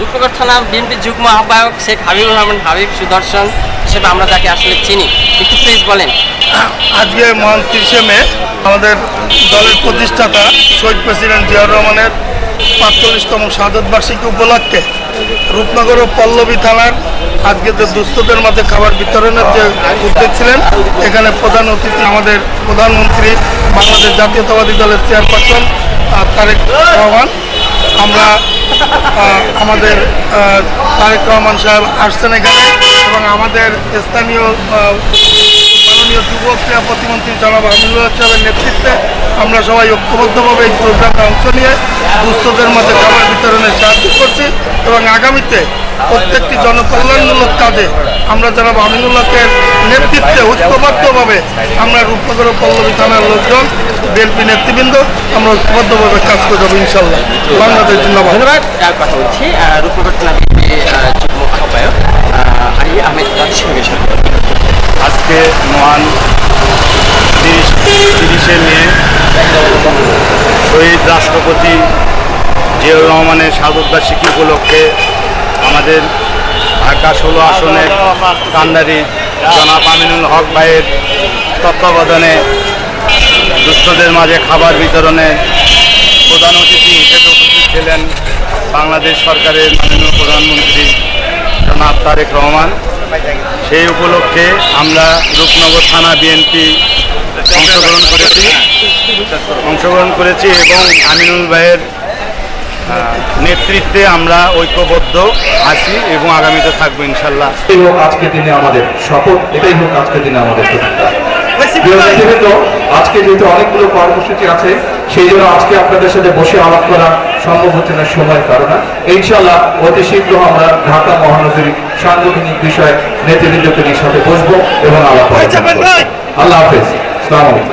রূপনগর থানা বিএনপি যুগ্ম আহ্বায়ক শেখ হাবিবুর রহমান হাবিব সুদর্শন হিসেবে আমরা যাকে আসলে চিনি, একটু প্লিজ বলেন। আজকে মহান 30শে মে আমাদের দলের প্রতিষ্ঠাতা শহীদ প্রেসিডেন্ট জিয়াউর রহমানের ৪৫তম শাহাদত বার্ষিকী উপলক্ষে রূপনগর ও পল্লবী থানার আজকে যে দুস্থদের মাঝে খাবার বিতরণের যে উদ্যোগ ছিলেন, এখানে প্রধান অতিথি আমাদের প্রধানমন্ত্রী, বাংলাদেশ জাতীয়তাবাদী দলের চেয়ারপারসন তারেক রহমান। আমরা আমাদের তারেক রহমান সাহেব আসছেন এখানে, এবং আমাদের স্থানীয় মাননীয় যুব ক্রীড়া প্রতিমন্ত্রী জনাব আমিনুল্লাহ সাহেবের নেতৃত্বে আমরা সবাই ঐক্যবদ্ধভাবে এই প্রোগ্রামে অংশ নিয়ে দুস্থদের মাঝে খাবার বিতরণে সাহায্য করছি, এবং আগামীতে প্রত্যেকটি জনকল্যাণমূলক কাজে আমরা জনাব আমিনুল্লাহকে নেতৃত্বে ঐক্যবদ্ধভাবে আমরা রূপনগর পল্লবী থানার লোকজন, বিএনপি নেতৃবৃন্দ আমরা ঐক্যবদ্ধভাবে কাজ করে যাবো ইনশাল্লাহ। বাংলাদেশ জিন্দাবাদ। ধন্যবাদ। কথা বলছি রূপনগর থানা বিএনপি যুগ্ম আহ্বায়ক আলী আহমেদ সঙ্গে আজকে মহান 30শে মে শহীদ রাষ্ট্রপতি জিয়াউর রহমানের শাহাদত বার্ষিকী উপলক্ষে আমাদের ঢাকা 16 আসনের কান্ডারি জনাব আমিনুল হক ভাইয়ের তত্ত্বাবধানে দুস্থদের মাঝে খাবার বিতরণে প্রধান অতিথি হিসেবে উপস্থিত ছিলেন বাংলাদেশ সরকারের মাননীয় প্রধানমন্ত্রী জনাব তারেক রহমান। সেই উপলক্ষে আমরা রূপনগর থানা বিএনপি অংশগ্রহণ করেছি এবং আমিনুল ভাইয়ের নেতৃত্বে আমরা ঐক্যবদ্ধ আছি এবং আগামীতে থাকবো ইনশাল্লাহ। এই হোক আজকের দিনে আমাদের শপথ, এটাই হোক আজকের দিনে আমাদের প্রতিজ্ঞা। আজকে যেহেতু অনেকগুলো কর্মসূচি আছে, সেই জন্য আজকে আপনাদের সাথে বসে আলাপ করা সম্ভব হচ্ছে না সময়ের কারণে। ইনশাল্লাহ অতি শীঘ্র আমরা ঢাকা মহানগরী সাংগঠনিক বিষয়ে নেতৃবৃন্দকে সাথে বসবো এবং আলাপ করবো। আল্লাহ হাফেজ, আসসালামু আলাইকুম।